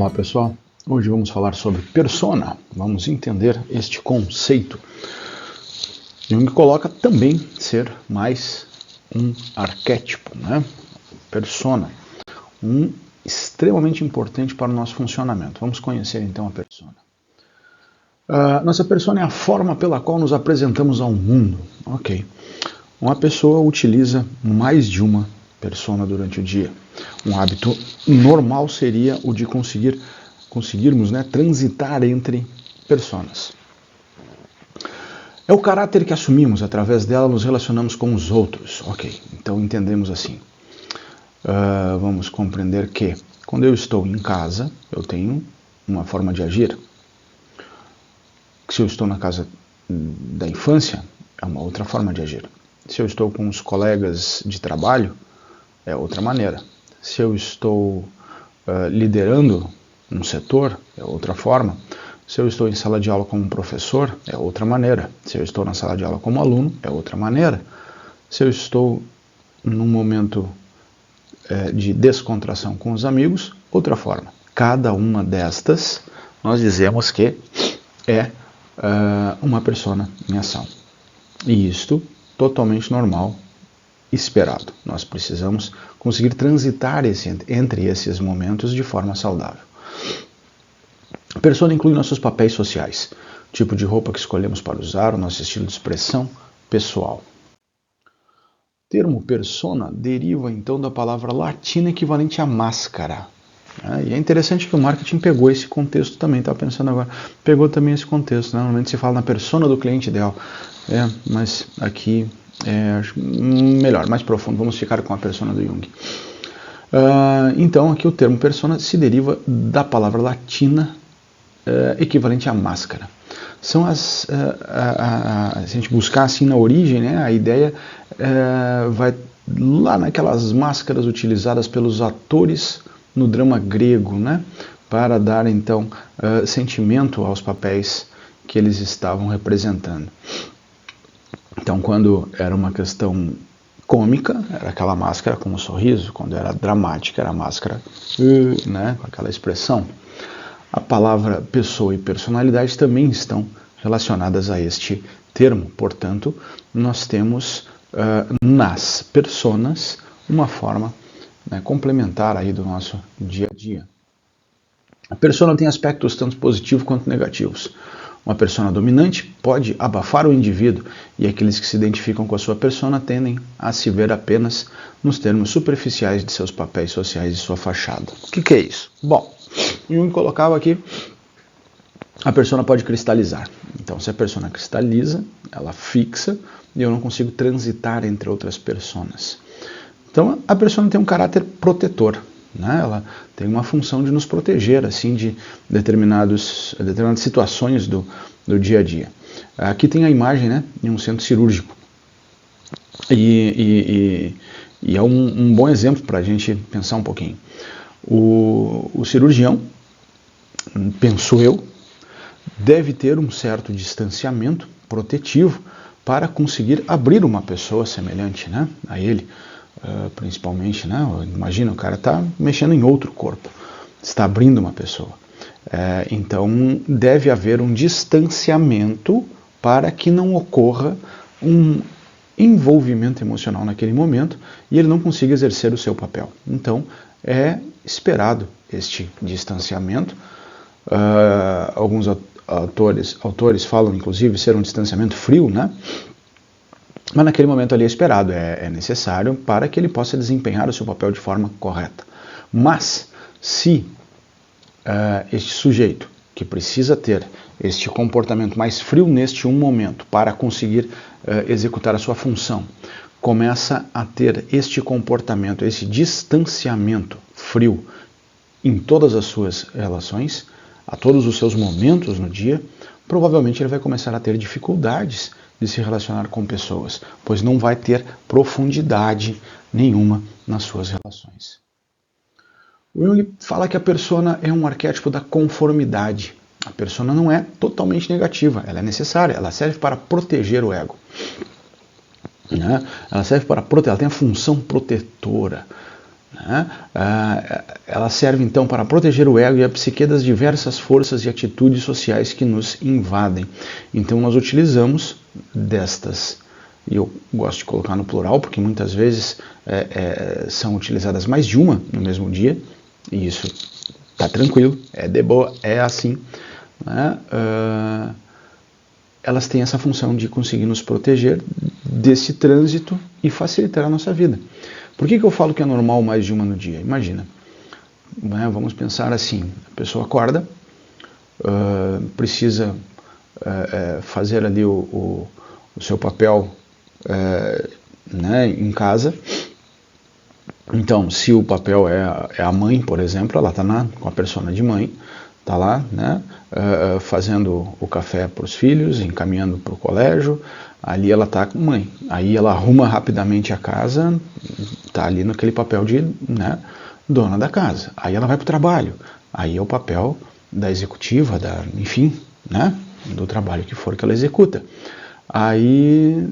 Olá pessoal, hoje vamos falar sobre persona, vamos entender este conceito. Jung coloca também ser mais um arquétipo, né? Persona, extremamente importante para o nosso funcionamento. Vamos conhecer então a persona. Nossa persona é a forma pela qual nos apresentamos ao mundo. Ok. Uma pessoa utiliza mais de uma persona durante o dia. Um hábito normal seria o de conseguirmos, né, transitar entre personas. É o caráter que assumimos, através dela nos relacionamos com os outros. Ok, então entendemos assim. Vamos compreender que quando eu estou em casa, eu tenho uma forma de agir. Se eu estou na casa da infância, é uma outra forma de agir. Se eu estou com os colegas de trabalho, é outra maneira. Se eu estou liderando um setor, é outra forma. Se eu estou em sala de aula como professor, é outra maneira. Se eu estou na sala de aula como aluno, é outra maneira. Se eu estou num momento de descontração com os amigos, outra forma. Cada uma destas, nós dizemos que é uma persona em ação. E isto totalmente normal, esperado. Nós precisamos conseguir transitar entre esses momentos de forma saudável. A persona inclui nossos papéis sociais, o tipo de roupa que escolhemos para usar, o nosso estilo de expressão pessoal. O termo persona deriva então da palavra latina equivalente a máscara. E é interessante que o marketing pegou esse contexto também, estava pensando agora, pegou também esse contexto, né? Normalmente se fala na persona do cliente ideal, mas aqui é melhor, mais profundo, vamos ficar com a persona do Jung. Então aqui o termo persona se deriva da palavra latina equivalente a máscara. São se a gente buscar assim na origem, né, a ideia vai lá naquelas máscaras utilizadas pelos atores no drama grego, né, para dar então sentimento aos papéis que eles estavam representando. Então, quando era uma questão cômica, era aquela máscara com um sorriso; quando era dramática, era a máscara, né, com aquela expressão. A palavra pessoa e personalidade também estão relacionadas a este termo. Portanto, nós temos nas personas uma forma, né, complementar aí do nosso dia a dia. A persona tem aspectos tanto positivos quanto negativos. Uma persona dominante pode abafar o indivíduo, e aqueles que se identificam com a sua persona tendem a se ver apenas nos termos superficiais de seus papéis sociais e sua fachada. O que é isso? Bom, Jung colocava aqui: a persona pode cristalizar. Então, se a persona cristaliza, ela fixa, e eu não consigo transitar entre outras personas. Então, a persona tem um caráter protetor, né? Ela tem uma função de nos proteger assim, de determinadas situações do dia a dia. Aqui tem a imagem, né, de um centro cirúrgico. E é um bom exemplo para a gente pensar um pouquinho. O cirurgião, penso eu, deve ter um certo distanciamento protetivo para conseguir abrir uma pessoa semelhante, né, a ele. Principalmente, né? Imagina, o cara está mexendo em outro corpo, está abrindo uma pessoa. Então, deve haver um distanciamento para que não ocorra um envolvimento emocional naquele momento e ele não consiga exercer o seu papel. Então, é esperado este distanciamento. Alguns autores falam, inclusive, ser um distanciamento frio, né? Mas naquele momento ali é esperado, é necessário para que ele possa desempenhar o seu papel de forma correta. Mas, se este sujeito, que precisa ter este comportamento mais frio neste momento para conseguir executar a sua função, começa a ter este comportamento, esse distanciamento frio em todas as suas relações, a todos os seus momentos no dia, provavelmente ele vai começar a ter dificuldades de se relacionar com pessoas, pois não vai ter profundidade nenhuma nas suas relações. O Jung fala que a persona é um arquétipo da conformidade. A persona não é totalmente negativa, ela é necessária, ela serve para proteger o ego. Né? Ela serve para proteger, ela tem a função protetora. né? Ela serve então para proteger o ego e a psique das diversas forças e atitudes sociais que nos invadem. Então nós utilizamos destas, e eu gosto de colocar no plural, porque muitas vezes são utilizadas mais de uma no mesmo dia, e isso tá tranquilo, é de boa, é assim, né? Elas têm essa função de conseguir nos proteger desse trânsito e facilitar a nossa vida. Por que eu falo que é normal mais de uma no dia? Imagina, né? Vamos pensar assim, a pessoa acorda, precisa fazer ali o seu papel né, em casa. Então, se o papel é a mãe, por exemplo, ela está com a persona de mãe, está lá, né, fazendo o café para os filhos, encaminhando para o colégio, ali ela está com mãe. Aí ela arruma rapidamente a casa, está ali naquele papel de, né, dona da casa. Aí ela vai para o trabalho, aí é o papel da executiva, enfim, né, do trabalho que for que ela executa. Aí,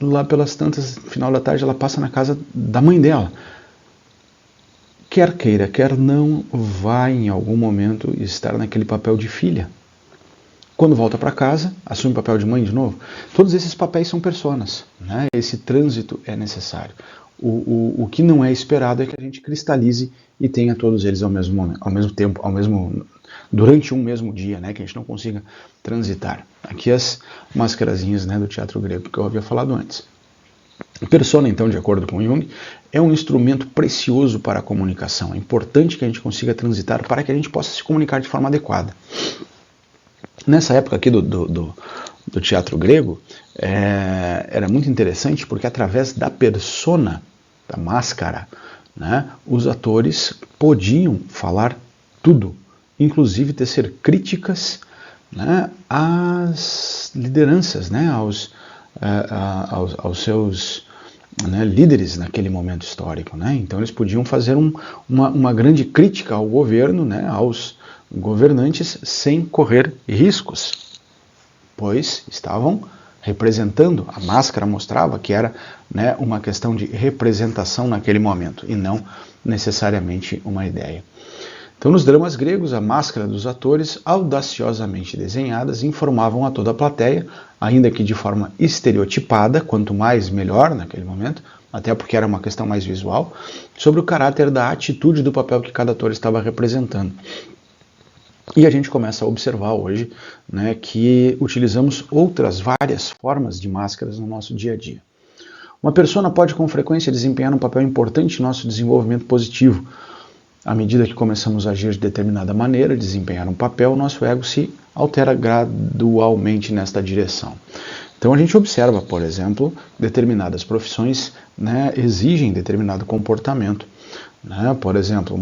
lá pelas tantas, final da tarde, ela passa na casa da mãe dela. Quer queira, quer não, vai em algum momento estar naquele papel de filha. Quando volta para casa, assume o papel de mãe de novo. Todos esses papéis são personas, né? Esse trânsito é necessário. O que não é esperado é que a gente cristalize e tenha todos eles ao mesmo momento, ao mesmo tempo, durante um mesmo dia, né? Que a gente não consiga transitar. Aqui as mascarazinhas, né, do teatro grego que eu havia falado antes. A persona, então, de acordo com Jung, é um instrumento precioso para a comunicação. É importante que a gente consiga transitar para que a gente possa se comunicar de forma adequada. Nessa época aqui do teatro grego, era muito interessante porque através da persona, da máscara, né, os atores podiam falar tudo, inclusive tecer críticas, né, às lideranças, né, aos seus, né, líderes naquele momento histórico, né? Então eles podiam fazer uma grande crítica ao governo, né, aos governantes, sem correr riscos, pois estavam representando. A máscara mostrava que era, né, uma questão de representação naquele momento e não necessariamente uma ideia. Então, nos dramas gregos, a máscara dos atores, audaciosamente desenhadas, informavam a toda a plateia, ainda que de forma estereotipada, quanto mais melhor naquele momento, até porque era uma questão mais visual, sobre o caráter da atitude do papel que cada ator estava representando. E a gente começa a observar hoje, né, que utilizamos várias formas de máscaras no nosso dia a dia. Uma persona pode com frequência desempenhar um papel importante em nosso desenvolvimento positivo. À medida que começamos a agir de determinada maneira, desempenhar um papel, nosso ego se altera gradualmente nesta direção. Então a gente observa, por exemplo, determinadas profissões, né, exigem determinado comportamento. Né? Por exemplo,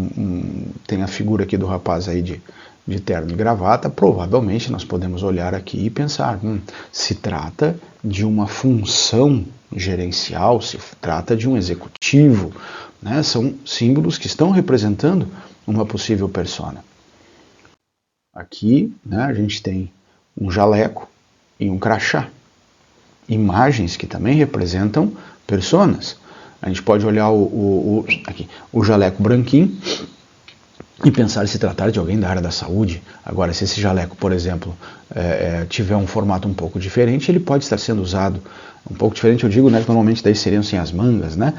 tem a figura aqui do rapaz aí de terno e gravata. Provavelmente nós podemos olhar aqui e pensar, se trata de uma função gerencial, se trata de um executivo, né? São símbolos que estão representando uma possível persona. Aqui, né, a gente tem um jaleco e um crachá, imagens que também representam personas. A gente pode olhar aqui, o jaleco branquinho e pensar se tratar de alguém da área da saúde. Agora, se esse jaleco, por exemplo, tiver um formato um pouco diferente, ele pode estar sendo usado um pouco diferente, eu digo, né, que normalmente daí seriam sem as mangas, né,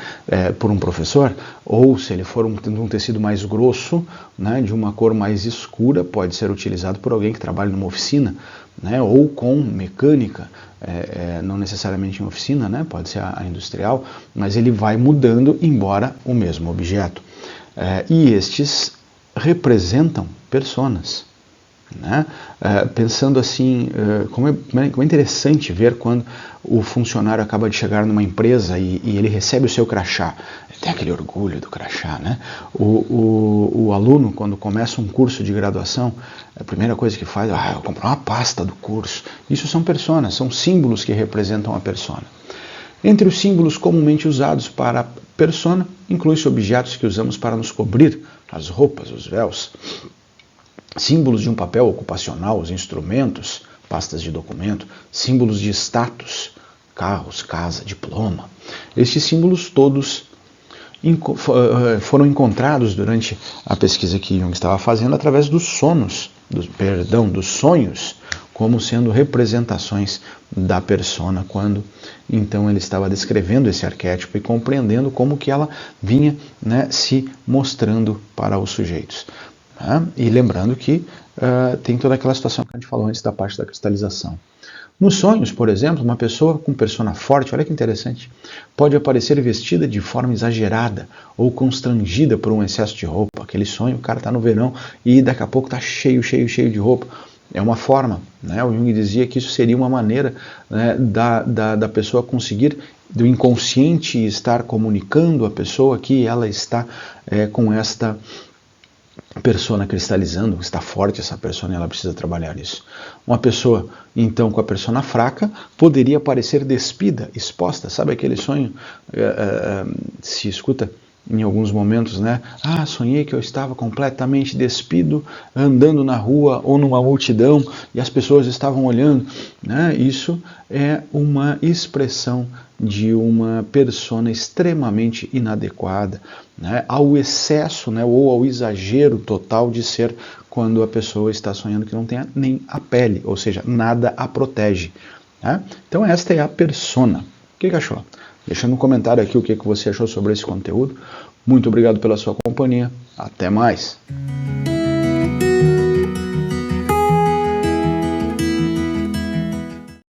por um professor, ou se ele for um tecido mais grosso, né, de uma cor mais escura, pode ser utilizado por alguém que trabalha numa oficina, né, ou com mecânica, não necessariamente em oficina, né, pode ser a industrial, mas ele vai mudando, embora o mesmo objeto. E estes representam personas. Né? Pensando assim, como é interessante ver quando o funcionário acaba de chegar numa empresa e ele recebe o seu crachá. Tem aquele orgulho do crachá, né? O aluno, quando começa um curso de graduação, a primeira coisa que faz é eu comprar uma pasta do curso. Isso são personas, são símbolos que representam a persona. Entre os símbolos comumente usados para a persona, inclui-se objetos que usamos para nos cobrir, as roupas, os véus, símbolos de um papel ocupacional, os instrumentos, pastas de documento, símbolos de status, carros, casa, diploma. Estes símbolos todos foram encontrados durante a pesquisa que Jung estava fazendo através dos dos sonhos, como sendo representações da persona, quando então ele estava descrevendo esse arquétipo e compreendendo como que ela vinha, né, se mostrando para os sujeitos. Né? E lembrando que tem toda aquela situação que a gente falou antes da parte da cristalização. Nos sonhos, por exemplo, uma pessoa com persona forte, olha que interessante, pode aparecer vestida de forma exagerada ou constrangida por um excesso de roupa. Aquele sonho, o cara está no verão e daqui a pouco está cheio de roupa. É uma forma, né? O Jung dizia que isso seria uma maneira, né, da pessoa conseguir, do inconsciente estar comunicando a pessoa que ela está com esta persona cristalizando, está forte essa persona e ela precisa trabalhar isso. Uma pessoa, então, com a persona fraca, poderia parecer despida, exposta. Sabe aquele sonho, se escuta em alguns momentos, né? Ah, sonhei que eu estava completamente despido, andando na rua ou numa multidão e as pessoas estavam olhando, né? Isso é uma expressão de uma persona extremamente inadequada, né? Ao excesso, né? Ou ao exagero total de ser quando a pessoa está sonhando que não tem nem a pele, ou seja, nada a protege. Né? Então esta é a persona. O que achou? Deixa no comentário aqui o que você achou sobre esse conteúdo. Muito obrigado pela sua companhia. Até mais!